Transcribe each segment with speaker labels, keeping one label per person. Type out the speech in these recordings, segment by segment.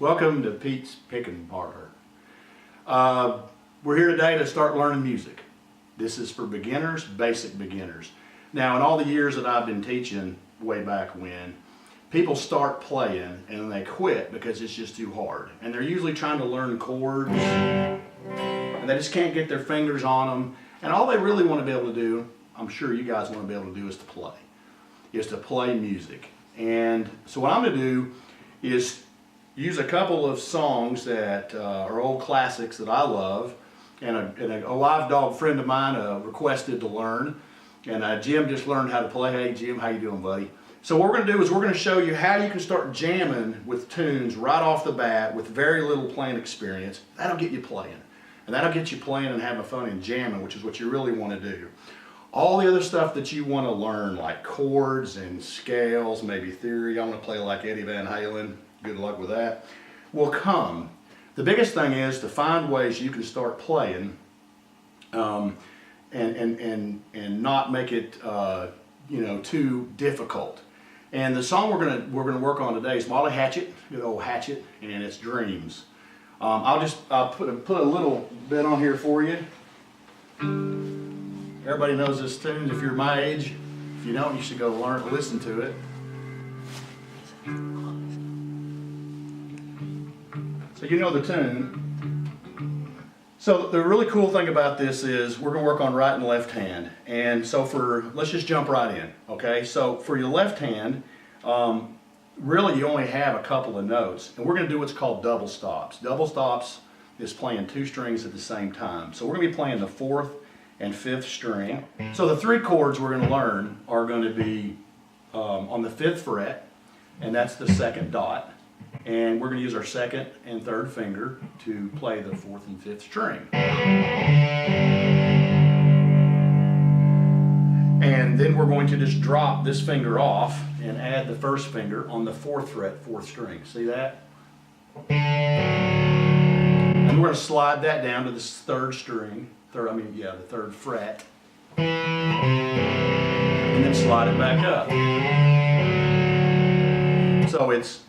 Speaker 1: Welcome to Pete's Pickin' Parlor. We're here today to start learning music. This is for beginners, basic beginners. Now, in all the years that I've been teaching, way back when, people start playing and they quit because it's just too hard. And they're usually trying to learn chords and they just can't get their fingers on them. And all they really want to be able to do, I'm sure you guys want to be able to do, is to play music. And so what I'm going to do is use a couple of songs that are old classics that I love, and a live dog friend of mine requested to learn, and Jim just learned how to play. Hey Jim, how you doing, buddy? So what we're going to do is we're going to show you how you can start jamming with tunes right off the bat with very little playing experience. That'll get you playing, and that'll get you playing and having fun and jamming, which is what you really want to do. All the other stuff that you want to learn, like chords and scales, maybe theory, I want to play like Eddie Van Halen, good luck with that, will come. The biggest thing is to find ways you can start playing and not make it too difficult. And the song we're gonna work on today is by Hatchet, good old Hatchet, and it's Dreams. I'll put a little bit on here for you. Everybody knows this tune if you're my age. If you don't, you should go listen to it. So you know the tune. So the really cool thing about this is we're going to work on right and left hand. And so let's just jump right in, okay? So for your left hand, really you only have a couple of notes. And we're going to do what's called double stops. Double stops is playing two strings at the same time. So we're going to be playing the 4th and 5th string. So the 3 chords we're going to learn are going to be on the 5th fret, and that's the 2nd dot. And we're going to use our 2nd and 3rd finger to play the 4th and 5th string. And then we're going to just drop this finger off and add the 1st finger on the 4th fret, 4th string. See that? And we're going to slide that down to the 3rd string, the 3rd fret, and then slide it back up. So it's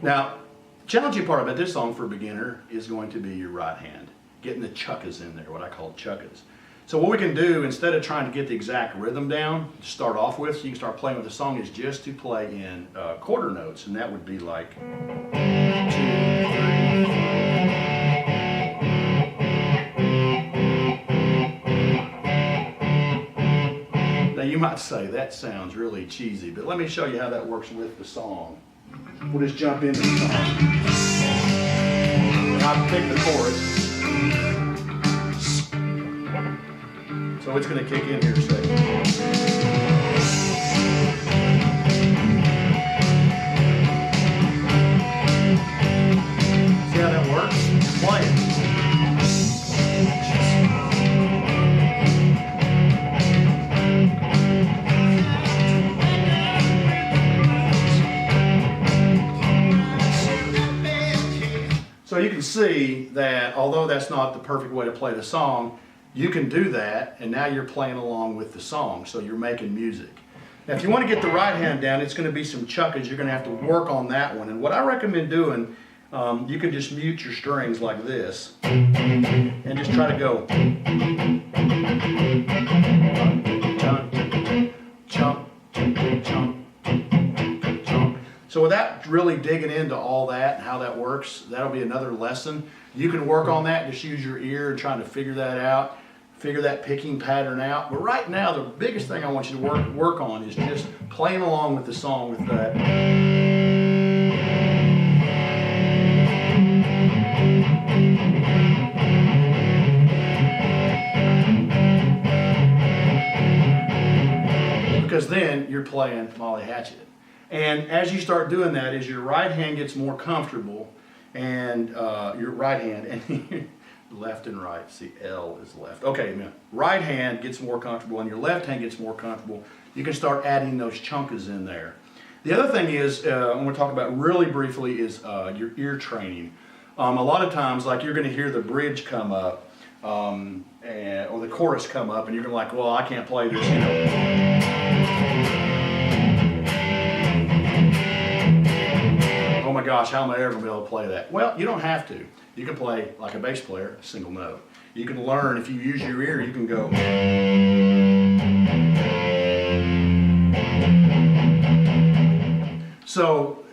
Speaker 1: now, the challenging part about this song for a beginner is going to be your right hand, getting the chuckas in there, what I call chuckas. So what we can do, instead of trying to get the exact rhythm down to start off with, so you can start playing with the song, is just to play in quarter notes, and that would be like 2, 3, 4. Now you might say, that sounds really cheesy, but let me show you how that works with the song. We'll just jump into the song. And I'll pick the chorus. So it's going to kick in here a second. See how that works? Play it. So you can see that although that's not the perfect way to play the song, you can do that, and now you're playing along with the song, so you're making music. Now if you want to get the right hand down, it's going to be some chuckas. You're going to have to work on that one. And what I recommend doing, you can just mute your strings like this and just try to go chunk, chunk, chunk, chunk. So without really digging into all that and how that works, that'll be another lesson. You can work on that, just use your ear and trying to figure that out, figure that picking pattern out. But right now, the biggest thing I want you to work on is just playing along with the song with that. Because then you're playing Molly Hatchet. And as you start doing that, as your right hand gets more comfortable, and your right hand, and left and right, see L is left. Okay, now, right hand gets more comfortable and your left hand gets more comfortable, you can start adding those chunkas in there. The other thing is, I'm going to talk about really briefly, is your ear training. A lot of times, like you're going to hear the bridge come up, or the chorus come up, and you're like, well, I can't play this, you know. Oh my gosh, how am I ever going to be able to play that? Well, you don't have to. You can play like a bass player, a single note. You can learn, if you use your ear, you can go. So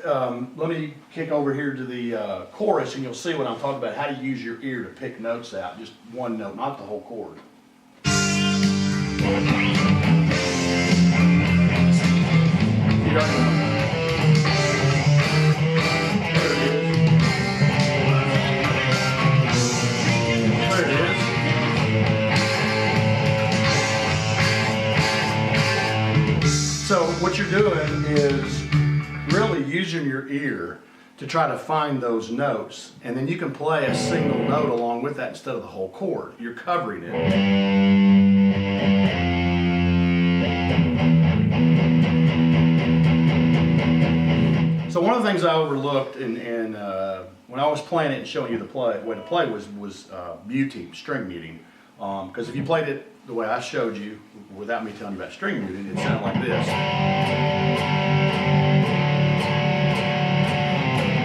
Speaker 1: let me kick over here to the chorus, and you'll see what I'm talking about, how to use your ear to pick notes out, just one note, not the whole chord. You got it. So what you're doing is really using your ear to try to find those notes, and then you can play a single note along with that instead of the whole chord. You're covering it. So one of the things I overlooked when I was playing it and showing you the way to play was muting, string muting. Because if you played it the way I showed you, without me telling you about string muting, it sounded like this.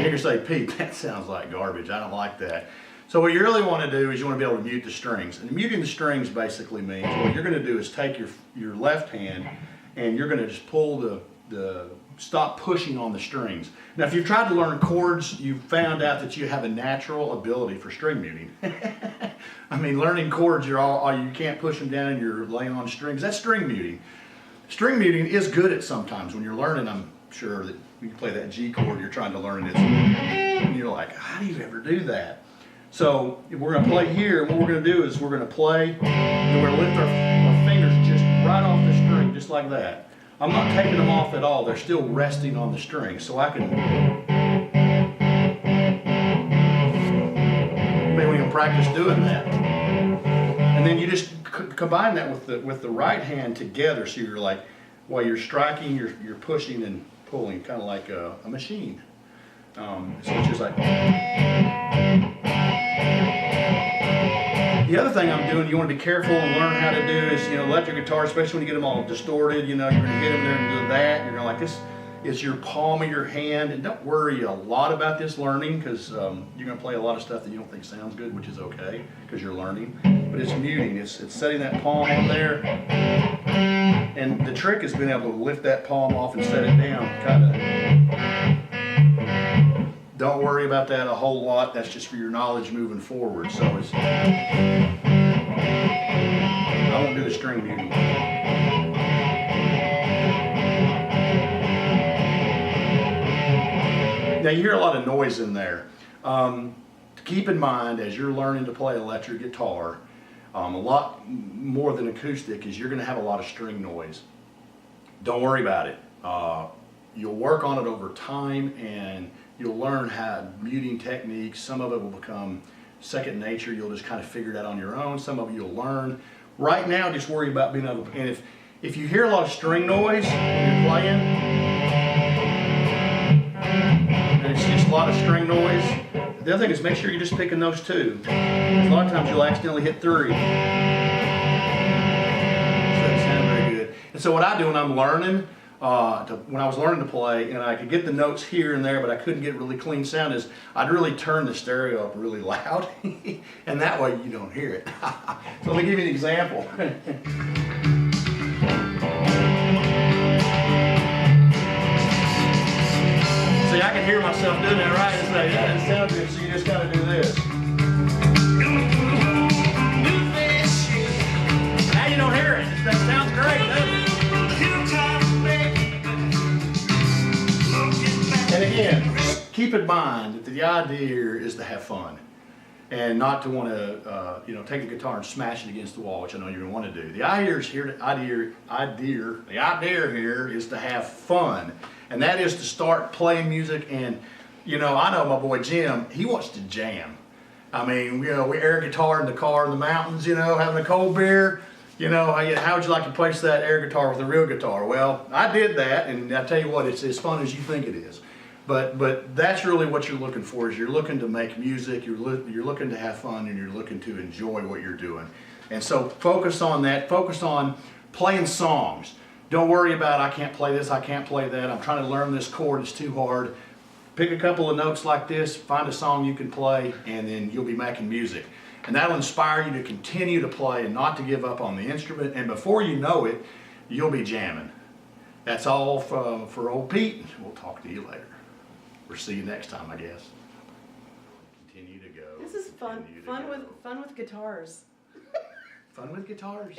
Speaker 1: You can say, Pete, that sounds like garbage. I don't like that. So what you really want to do is you want to be able to mute the strings. And muting the strings basically means what you're going to do is take your left hand and you're going to just pull stop pushing on the strings. Now, if you've tried to learn chords, you've found out that you have a natural ability for string muting. I mean, learning chords, you can't push them down and you're laying on strings. That's string muting. String muting is good at sometimes when you're learning. I'm sure that you play that G chord, you're trying to learn it, and you're like, how do you ever do that? So we're going to play here, and what we're going to do is we're going to play, and we're going to lift our fingers just right off the string, just like that. I'm not taking them off at all. They're still resting on the string. So I can, maybe we can practice doing that. And then you just combine that with the right hand together. So you're like, while you're striking, you're pushing and pulling, kind of like a machine. So it's just like. The other thing I'm doing, you want to be careful and learn how to do is, electric guitar, especially when you get them all distorted, you're going to hit them there and do that. You're going to like, this is your palm of your hand. And don't worry a lot about this learning, because you're going to play a lot of stuff that you don't think sounds good, which is okay, because you're learning. But it's muting. It's setting that palm on there. And the trick is being able to lift that palm off and set it down, kind of. Don't worry about that a whole lot. That's just for your knowledge moving forward. So I won't do the string muting. Now you hear a lot of noise in there. Keep in mind, as you're learning to play electric guitar, a lot more than acoustic is you're going to have a lot of string noise. Don't worry about it. You'll work on it over time, and you'll learn how muting techniques. Some of it will become second nature. You'll just kind of figure it out on your own. Some of it you'll learn. Right now, just worry about being able to, and if you hear a lot of string noise when you're playing, and it's just a lot of string noise, the other thing is make sure you're just picking those two. A lot of times you'll accidentally hit 3. So that doesn't sound very good. And so what I do when I'm learning, when I was learning to play, and I could get the notes here and there, but I couldn't get really clean sound, is I'd really turn the stereo up really loud, and that way you don't hear it. So let me give you an example. See, I can hear myself doing that right. It's like, that doesn't sound good, so you just gotta do this. Now you don't hear it. That sounds great, doesn't it? And again, keep in mind that the idea here is to have fun, and not to want to, take the guitar and smash it against the wall, which I know you're going to want to do. The idea here is to have fun, and that is to start playing music. And I know my boy Jim, he wants to jam. I mean, we air guitar in the car in the mountains, having a cold beer. How would you like to place that air guitar with a real guitar? Well, I did that, and I tell you what, it's as fun as you think it is. But that's really what you're looking for, is you're looking to make music, you're looking to have fun, and you're looking to enjoy what you're doing. And so focus on that, focus on playing songs. Don't worry about, I can't play this, I can't play that, I'm trying to learn this chord, it's too hard. Pick a couple of notes like this, find a song you can play, and then you'll be making music. And that'll inspire you to continue to play and not to give up on the instrument, and before you know it, you'll be jamming. That's all for old Pete. We'll talk to you later. Or see you next time, I guess. Continue to go.
Speaker 2: This is fun. Fun with guitars.
Speaker 1: Fun with guitars.